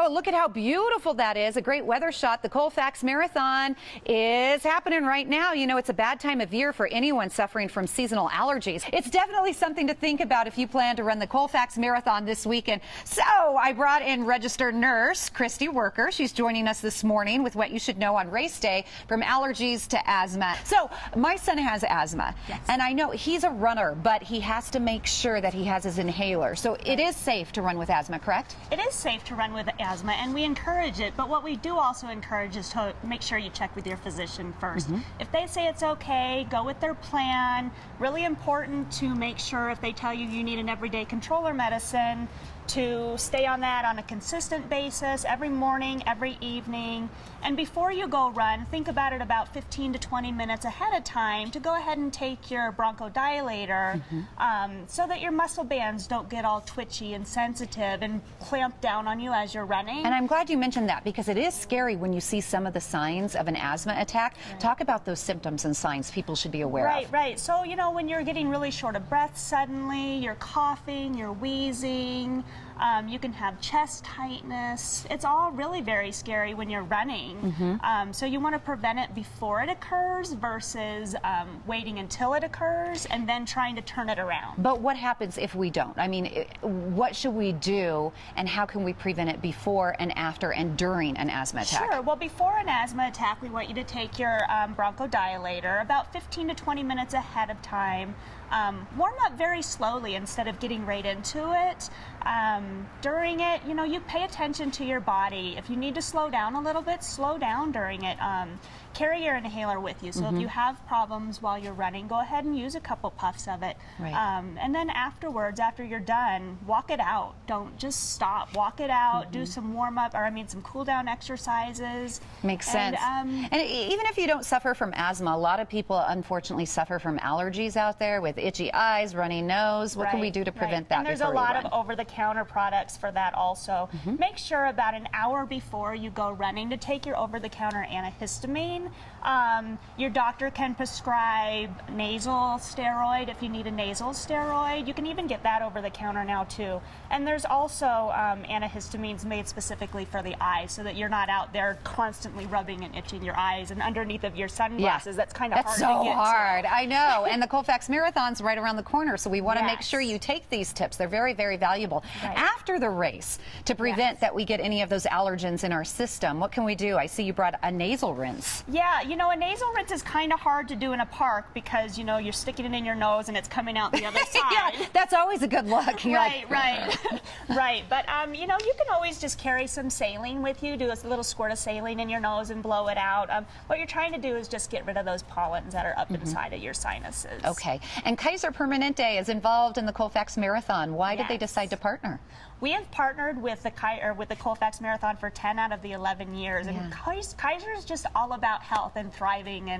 Oh, look at how beautiful that is. A great weather shot. The Colfax Marathon is happening right now. You know, it's a bad time of year for anyone suffering from seasonal allergies. It's definitely something to think about if you plan to run the Colfax Marathon this weekend. So I brought in registered nurse Kristi Worker. She's joining us this morning with what you should know on race day, from allergies to asthma. So my son has asthma, and I know he's a runner, but he has to make sure that he has his inhaler. So it is safe to run with asthma, correct? It is safe to run with asthma, and we encourage it, but what we do also encourage is to make sure you check with your physician first. If they say it's okay, go with their plan. Really important to make sure if they tell you you need an everyday controller medicine, to stay on that on a consistent basis every morning, every evening. And before you go run, think about it about 15 to 20 minutes ahead of time to go ahead and take your bronchodilator so that your muscle bands don't get all twitchy and sensitive and clamp down on you as you're running. And I'm glad you mentioned that, because it is scary when you see some of the signs of an asthma attack. Talk about those symptoms and signs people should be aware of. Right. So, you know, when you're getting really short of breath suddenly, you're coughing, you're wheezing, you can have chest tightness. It's all really very scary when you're running. So you want to prevent it before it occurs versus waiting until it occurs and then trying to turn it around. But what happens if we don't? I mean, what should we do, and how can we prevent it before and after and during an asthma attack? Sure. Well, before an asthma attack, we want you to take your bronchodilator about 15 to 20 minutes ahead of time. Warm up very slowly instead of getting right into it. During it, you know, you pay attention to your body. If you need to slow down a little bit, slow down during it. Carry your inhaler with you. So if you have problems while you're running, go ahead and use a couple puffs of it. And then afterwards, after you're done, walk it out. Don't just stop. Walk it out. Do some warm up, or some cool down exercises. Makes sense. And even if you don't suffer from asthma, a lot of people unfortunately suffer from allergies out there, with itchy eyes, runny nose. What can we do to prevent that? And there's a lot of over-the-counter products for that also. Make sure about an hour before you go running to take your over-the-counter antihistamine. Your doctor can prescribe nasal steroid if you need a nasal steroid. You can even get that over the counter now too. And there's also antihistamines made specifically for the eyes, so that you're not out there constantly rubbing and itching your eyes and underneath of your sunglasses. That's kind of hard to get. That's so hard. I know. And the Colfax Marathon's right around the corner, so we want to make sure you take these tips. They're very, very valuable. After the race, to prevent that we get any of those allergens in our system, what can we do? I see you brought a nasal rinse. Yeah, you know, a nasal rinse is kind of hard to do in a park because, you know, you're sticking it in your nose and it's coming out the other side. Yeah, that's always a good look. Right. But, you know, you can always just carry some saline with you, do a little squirt of saline in your nose and blow it out. What you're trying to do is just get rid of those pollens that are up inside of your sinuses. Okay. And Kaiser Permanente is involved in the Colfax Marathon. Why did they decide to partner? We have partnered with the Colfax Marathon for 10 out of the 11 years, and Kaiser is just all about health and thriving,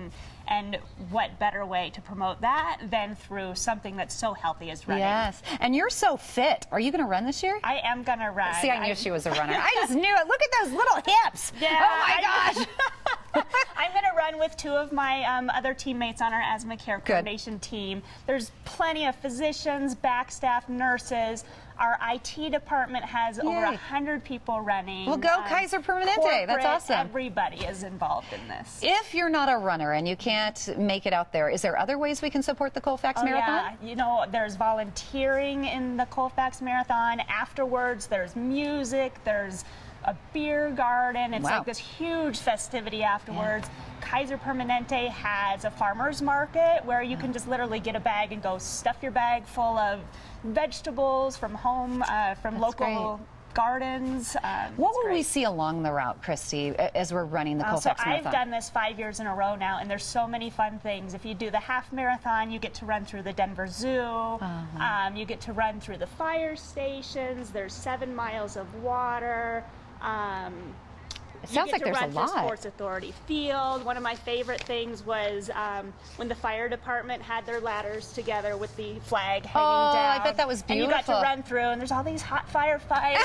and what better way to promote that than through something that's so healthy as running. Yes, and you're so fit. Are you going to run this year? I am going to run. See, I knew she was a runner. I just knew it. Look at those little hips. Yeah, oh my gosh. I'm going to run with two of my other teammates on our asthma care coordination team. There's plenty of physicians, back staff, nurses. Our IT department has over 100 people running. Well, go Kaiser Permanente. That's awesome. Everybody is involved in this. If you're not a runner and you can't make it out there, is there other ways we can support the Colfax Marathon? Yeah, you know, there's volunteering in the Colfax Marathon. Afterwards, there's music, there's a beer garden. It's like this huge festivity afterwards. Kaiser Permanente has a farmer's market where you can just literally get a bag and go stuff your bag full of vegetables from home, from local gardens. What will we see along the route, Kristi, as we're running the Colfax Marathon? I've done this 5 years in a row now, and there's so many fun things. If you do the half marathon, you get to run through the Denver Zoo. You get to run through the fire stations. There's 7 miles of water. It sounds like there's a You get to run lot. through Sports Authority Field. One of my favorite things was when the fire department had their ladders together with the flag hanging down. I bet that was beautiful. And you got to run through, and there's all these hot firefighters.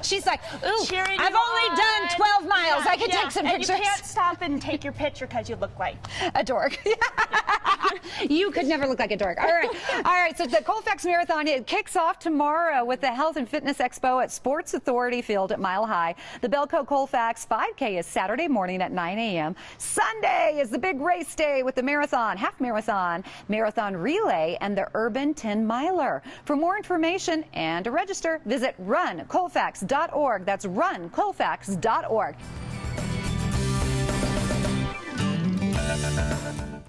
She's like, ooh, cheering I've you only on. done 12 miles. I can Yeah. take some And pictures. you can't stop and take your picture because you look like A dork. You could never look like a dork. All right. All right. So the Colfax Marathon, it kicks off tomorrow with the Health and Fitness Expo at Sports Authority Field at Mile High. The BELLCO Colfax 5K is Saturday morning at 9 a.m. Sunday is the big race day with the marathon, half marathon, marathon relay, and the urban 10-miler. For more information and to register, visit runcolfax.org. That's runcolfax.org.